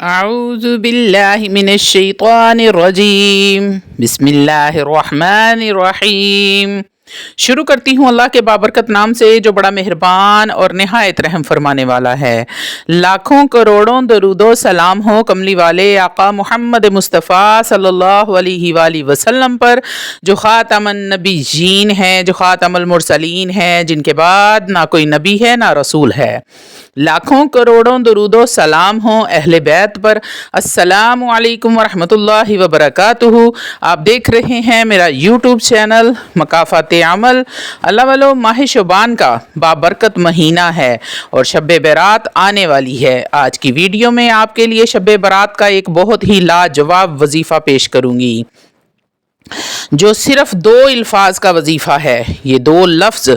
أعوذ بالله من الشيطان الرجيم بسم الله الرحمن الرحیم۔ شروع کرتی ہوں اللہ کے بابرکت نام سے جو بڑا مہربان اور نہایت رحم فرمانے والا ہے۔ لاکھوں کروڑوں درود و سلام ہو کملی والے آقا محمد مصطفیٰ صلی اللہ علیہ وآلہ وسلم پر، جو خاتم النبیین ہے، جو خاتم المرسلین ہے، جن کے بعد نہ کوئی نبی ہے نہ رسول ہے۔ لاکھوں کروڑوں درود و سلام ہوں اہل بیت پر۔ السلام علیکم ورحمۃ اللہ وبرکاتہ۔ آپ دیکھ رہے ہیں میرا یوٹیوب چینل مکافات عمل۔ اللہ والو، ماہ شعبان کا بابرکت مہینہ ہے اور شب برات آنے والی ہے۔ آج کی ویڈیو میں آپ کے لیے شب برات کا ایک بہت ہی لاجواب وظیفہ پیش کروں گی، جو صرف 2 الفاظ کا وظیفہ ہے۔ یہ 2 لفظ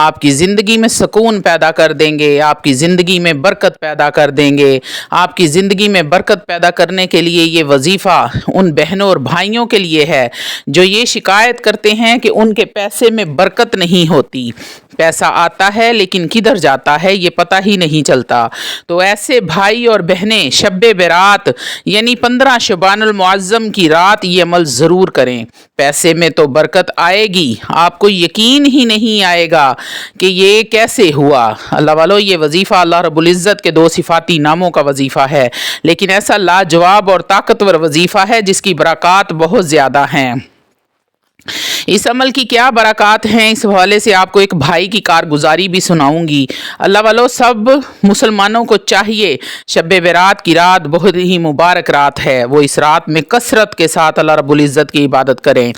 آپ کی زندگی میں سکون پیدا کر دیں گے، آپ کی زندگی میں برکت پیدا کر دیں گے۔ آپ کی زندگی میں برکت پیدا کرنے کے لیے یہ وظیفہ ان بہنوں اور بھائیوں کے لیے ہے جو یہ شکایت کرتے ہیں کہ ان کے پیسے میں برکت نہیں ہوتی، پیسہ آتا ہے لیکن کدھر جاتا ہے یہ پتہ ہی نہیں چلتا۔ تو ایسے بھائی اور بہنیں شب برات یعنی 15 شعبان المعظم کی رات یہ عمل ضرور کریں۔ پیسے میں تو برکت آئے گی، آپ کو یقین ہی نہیں آئے گا کہ یہ کیسے ہوا۔ اللہ والو، یہ وظیفہ اللہ رب العزت کے 2 صفاتی ناموں کا وظیفہ ہے، لیکن ایسا لاجواب اور طاقتور وظیفہ ہے جس کی برکات بہت زیادہ ہیں۔ اس عمل کی کیا برکات ہیں، اس حوالے سے آپ کو ایک بھائی کی کارگزاری بھی سناؤں گی۔ اللہ والو، سب مسلمانوں کو چاہیے، شب برات کی رات بہت ہی مبارک رات ہے، وہ اس رات میں کثرت کے ساتھ اللہ رب العزت کی عبادت کریں،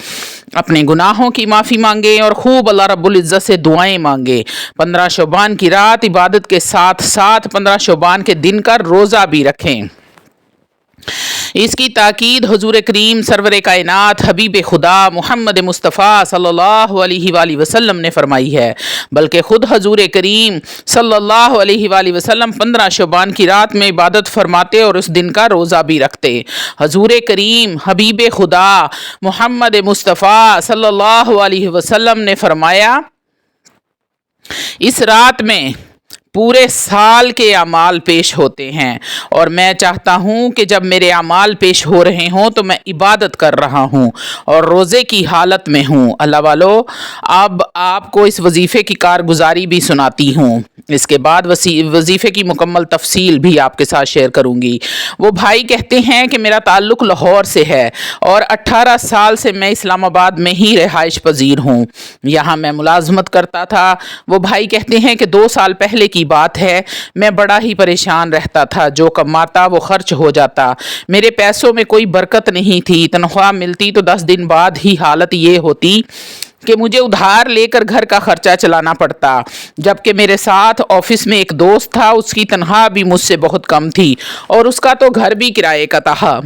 اپنے گناہوں کی معافی مانگیں اور خوب اللہ رب العزت سے دعائیں مانگیں۔ 15 شعبان کی رات عبادت کے ساتھ ساتھ 15 شعبان کے دن کا روزہ بھی رکھیں۔ اس کی تاکید حضور کریم سرور کائنات حبیب خدا محمد مصطفیٰ صلی اللہ علیہ وآلہ وسلم نے فرمائی ہے، بلکہ خود حضور کریم صلی اللہ علیہ وآلہ وسلم 15 شعبان کی رات میں عبادت فرماتے اور اس دن کا روزہ بھی رکھتے۔ حضور کریم حبیب خدا محمد مصطفیٰ صلی اللہ علیہ وسلم نے فرمایا، اس رات میں پورے سال کے اعمال پیش ہوتے ہیں اور میں چاہتا ہوں کہ جب میرے اعمال پیش ہو رہے ہوں تو میں عبادت کر رہا ہوں اور روزے کی حالت میں ہوں۔ اللہ والو، اب آپ کو اس وظیفے کی کارگزاری بھی سناتی ہوں، اس کے بعد وظیفے کی مکمل تفصیل بھی آپ کے ساتھ شیئر کروں گی۔ وہ بھائی کہتے ہیں کہ میرا تعلق لاہور سے ہے اور 18 سال سے میں اسلام آباد میں ہی رہائش پذیر ہوں، یہاں میں ملازمت کرتا تھا۔ وہ بھائی کہتے ہیں کہ 2 سال پہلے کی بات ہے، میں بڑا ہی پریشان رہتا تھا، جو کماتا وہ خرچ ہو جاتا، میرے پیسوں میں کوئی برکت نہیں تھی، تنخواہ ملتی تو 10 دن بعد ہی حالت یہ ہوتی کہ مجھے ادھار لے کر گھر کا خرچہ چلانا پڑتا، جبکہ میرے ساتھ آفس میں ایک دوست تھا، اس کی تنخواہ بھی مجھ سے بہت کم تھی اور اس کا تو گھر بھی کرائے کا تھا۔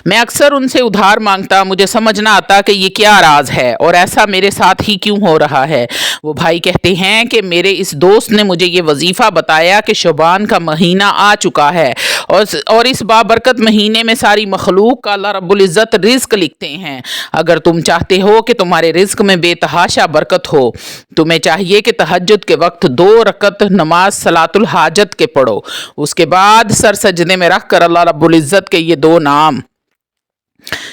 میں اکثر ان سے ادھار مانگتا، مجھے سمجھ نہ آتا کہ یہ کیا راز ہے اور ایسا میرے ساتھ ہی کیوں ہو رہا ہے۔ وہ بھائی کہتے ہیں کہ میرے اس دوست نے مجھے یہ وظیفہ بتایا کہ شعبان کا مہینہ آ چکا ہے اور اس بابرکت مہینے میں ساری مخلوق کا اللہ رب العزت رزق لکھتے ہیں۔ اگر تم چاہتے ہو کہ تمہارے رزق میں بے تحاشا برکت ہو، تمہیں چاہیے کہ تہجد کے وقت 2 رکعت نماز صلاۃ الحاجت کے پڑھو، اس کے بعد سر سجدے میں رکھ کر اللہ رب العزت کے یہ 2 نام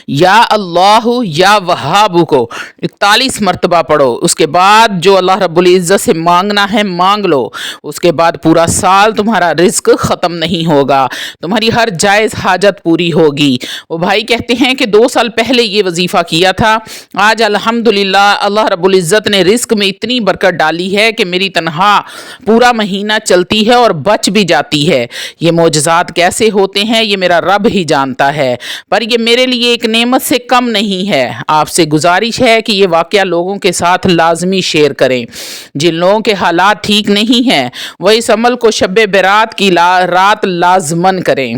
یا اللہ یا وہاب کو 41 مرتبہ پڑھو، اس کے بعد جو اللہ رب العزت سے مانگنا ہے مانگ لو، اس کے بعد پورا سال تمہارا رزق ختم نہیں ہوگا، تمہاری ہر جائز حاجت پوری ہوگی۔ وہ بھائی کہتے ہیں کہ 2 سال پہلے یہ وظیفہ کیا تھا، آج الحمدللہ اللہ رب العزت نے رزق میں اتنی برکت ڈالی ہے کہ میری تنخواہ پورا مہینہ چلتی ہے اور بچ بھی جاتی ہے۔ یہ معجزات کیسے ہوتے ہیں یہ میرا رب ہی جانتا ہے، پر یہ میرے لیے ایک نعمت سے کم نہیں ہے۔ آپ سے گزارش ہے کہ یہ واقعہ لوگوں کے ساتھ لازمی شیئر کریں۔ جن لوگوں کے حالات ٹھیک نہیں ہیں وہ اس عمل کو شب برات کی رات لازمن کریں۔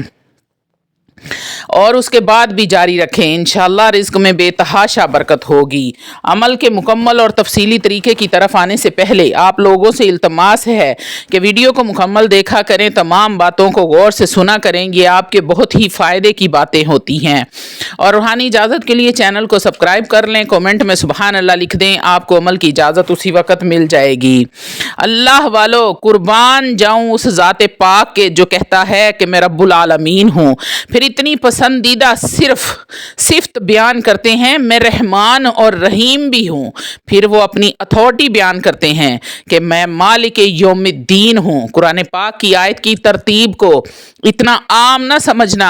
اور اس کے بعد بھی جاری رکھیں، انشاءاللہ رزق میں بے تحاشا برکت ہوگی۔ عمل کے مکمل اور تفصیلی طریقے کی طرف آنے سے پہلے آپ لوگوں سے التماس ہے کہ ویڈیو کو مکمل دیکھا کریں، تمام باتوں کو غور سے سنا کریں، یہ آپ کے بہت ہی فائدے کی باتیں ہوتی ہیں۔ اور روحانی اجازت کے لیے چینل کو سبسکرائب کر لیں، کومنٹ میں سبحان اللہ لکھ دیں، آپ کو عمل کی اجازت اسی وقت مل جائے گی۔ اللہ والو، قربان جاؤں اس ذات پاک کے جو کہتا ہے کہ میں رب العالمین ہوں، پھر اتنی پسندیدہ صفت بیان کرتے ہیں میں رحمان اور رحیم بھی ہوں، پھر وہ اپنی اتھارٹی بیان کرتے ہیں کہ میں مالک یوم الدین ہوں۔ قرآن پاک کی آیت کی ترتیب کو اتنا عام نہ سمجھنا،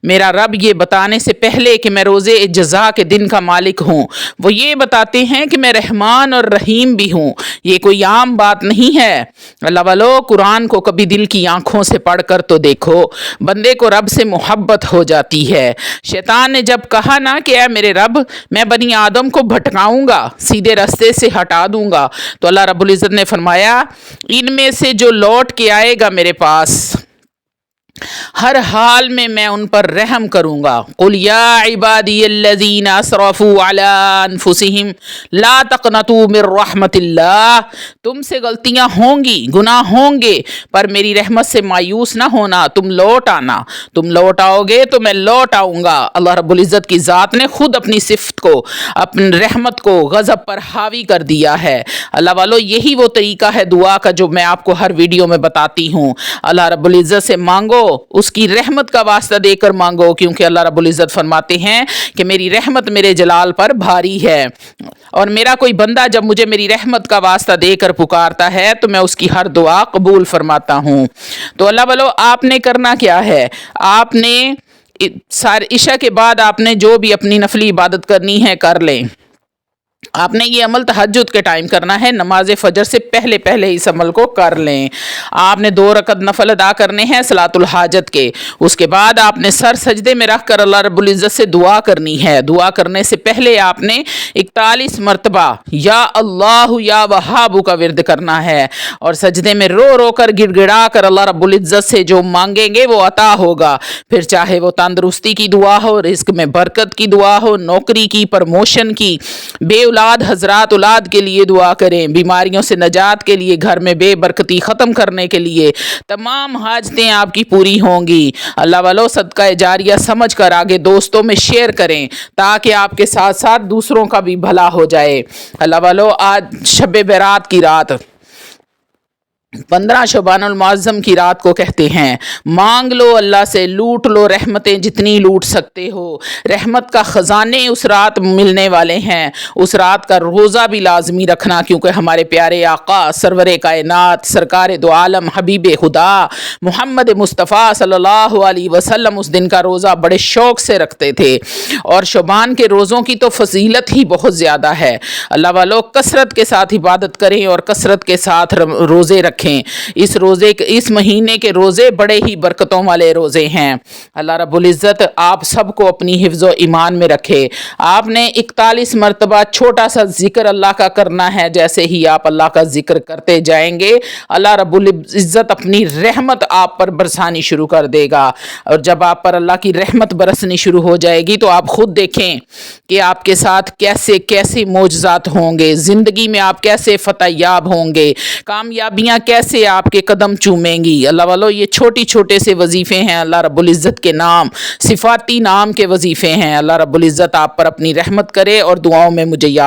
میرا رب یہ بتانے سے پہلے کہ میں روز جزا کے دن کا مالک ہوں، وہ یہ بتاتے ہیں کہ میں رحمان اور رحیم بھی ہوں۔ یہ کوئی عام بات نہیں ہے۔ اللہ والو، قرآن کو کبھی دل کی آنکھوں سے پڑھ کر تو دیکھو، بندے کو رب سے محبت ہو جاتی ہے۔ شیطان نے جب کہا نا کہ اے میرے رب، میں بنی آدم کو بھٹکاؤں گا، سیدھے راستے سے ہٹا دوں گا، تو اللہ رب العزت نے فرمایا ان میں سے جو لوٹ کے آئے گا میرے پاس، ہر حال میں ان پر رحم کروں گا۔ قل یا عبادی الذین اسرفوا علی انفسہم لا تقنطوا من رحمت اللہ، تم سے غلطیاں ہوں گی، گناہ ہوں گے، پر میری رحمت سے مایوس نہ ہونا، تم لوٹ آنا، تم لوٹ آؤ گے تو میں لوٹ آؤں گا۔ اللہ رب العزت کی ذات نے خود اپنی صفت کو، اپنی رحمت کو غضب پر حاوی کر دیا ہے۔ اللہ والو، یہی وہ طریقہ ہے دعا کا جو میں آپ کو ہر ویڈیو میں بتاتی ہوں۔ اللہ رب العزت سے مانگو، اس کی رحمت کا واسطہ دے کر مانگو، کیونکہ اللہ رب العزت فرماتے ہیں کہ میری رحمت میرے جلال پر بھاری ہے، اور میرا کوئی بندہ جب مجھے میری رحمت کا واسطہ دے کر پکارتا ہے تو میں اس کی ہر دعا قبول فرماتا ہوں۔ تو اللہ والو، آپ نے کرنا کیا ہے؟ آپ نے عشاء کے بعد آپ نے جو بھی اپنی نفلی عبادت کرنی ہے کر لیں۔ آپ نے یہ عمل تہجد کے ٹائم کرنا ہے، نماز فجر سے پہلے اس عمل کو کر لیں۔ آپ نے 2 رکعت نفل ادا کرنے ہیں صلاۃ الحاجت کے، اس کے بعد آپ نے سر سجدے میں رکھ کر اللہ رب العزت سے دعا کرنی ہے۔ دعا کرنے سے پہلے آپ نے 41 مرتبہ یا اللہ یا وہاب کا ورد کرنا ہے، اور سجدے میں رو رو کر گڑ گڑا کر اللہ رب العزت سے جو مانگیں گے وہ عطا ہوگا، پھر چاہے وہ تندرستی کی دعا ہو، رزق میں برکت کی دعا ہو، نوکری کی، پرموشن کی، بے اولاد حضرات اولاد کے لیے دعا کریں، بیماریوں سے نجات کے لیے، گھر میں بے برکتی ختم کرنے کے لیے، تمام حاجتیں آپ کی پوری ہوں گی۔ اللہ والو، صدقہ جاریہ سمجھ کر آگے دوستوں میں شیئر کریں تاکہ آپ کے ساتھ ساتھ دوسروں کا بھی بھلا ہو جائے۔ اللہ والو، آج شب برات کی رات، 15 شعبان المعظم کی رات کو کہتے ہیں مانگ لو اللہ سے، لوٹ لو رحمتیں جتنی لوٹ سکتے ہو، رحمت کا خزانے اس رات ملنے والے ہیں۔ اس رات کا روزہ بھی لازمی رکھنا، کیونکہ ہمارے پیارے آقا سرور کائنات سرکار دو عالم حبیب خدا محمد مصطفیٰ صلی اللہ علیہ وسلم اس دن کا روزہ بڑے شوق سے رکھتے تھے، اور شعبان کے روزوں کی تو فضیلت ہی بہت زیادہ ہے۔ اللہ والو، کثرت کے ساتھ عبادت کریں اور کثرت کے ساتھ روزے رکھیں۔ اس مہینے کے روزے بڑے ہی برکتوں والے روزے ہیں۔ اللہ رب العزت آپ سب کو اپنی حفظ و ایمان میں رکھے۔ آپ نے 41 مرتبہ چھوٹا سا ذکر اللہ کا کرنا ہے، جیسے ہی آپ اللہ کا ذکر کرتے جائیں گے اللہ رب العزت اپنی رحمت آپ پر برسانی شروع کر دے گا، اور جب آپ پر اللہ کی رحمت برسنی شروع ہو جائے گی تو آپ خود دیکھیں کہ آپ کے ساتھ کیسے کیسے معجزات ہوں گے، زندگی میں آپ کیسے فتح یاب ہوں گے، کامیابیاں کیسے آپ کے قدم چومیں گی۔ اللہ والو، یہ چھوٹے سے وظیفے ہیں، اللہ رب العزت کے نام، صفاتی نام کے وظیفے ہیں۔ اللہ رب العزت آپ پر اپنی رحمت کرے، اور دعاؤں میں مجھے یاد